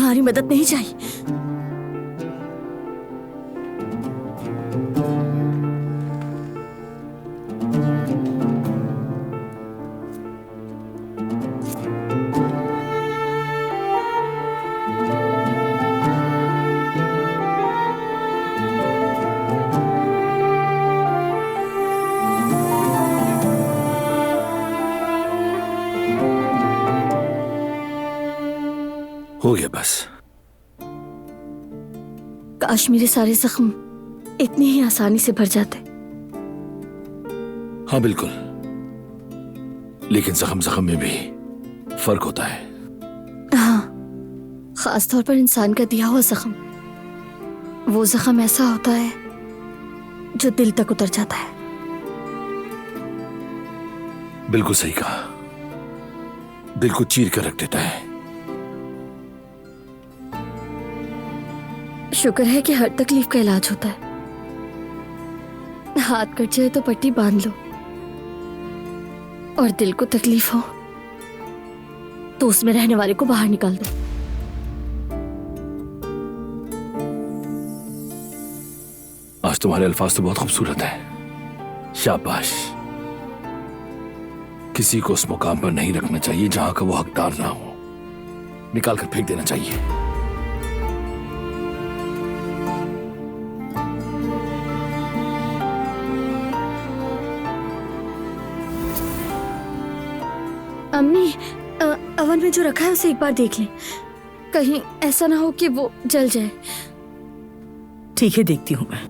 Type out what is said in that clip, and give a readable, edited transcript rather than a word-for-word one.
तुम्हारी मदद नहीं चाहिए। हो गया बस। काश मेरे सारे जख्म इतनी ही आसानी से भर जाते। हाँ बिल्कुल, लेकिन जख्म जख्म में भी फर्क होता है। हाँ, खास तौर पर इंसान का दिया हुआ जख्म, वो जख्म ऐसा होता है जो दिल तक उतर जाता है। बिल्कुल सही कहा, दिल को चीर कर रख देता है। शुक्र है कि हर तकलीफ का इलाज होता है। हाथ कट जाए तो पट्टी बांध लो, और दिल को तकलीफ हो तो उसमें रहने वाले को बाहर निकाल दो। आज तुम्हारे अल्फाज तो बहुत खूबसूरत हैं। शाबाश। किसी को उस मुकाम पर नहीं रखना चाहिए जहां का वो हकदार ना हो, निकाल कर फेंक देना चाहिए। अम्मी, अवन में जो रखा है उसे एक बार देख लें, कहीं ऐसा ना हो कि वो जल जाए। ठीक है, देखती हूँ मैं।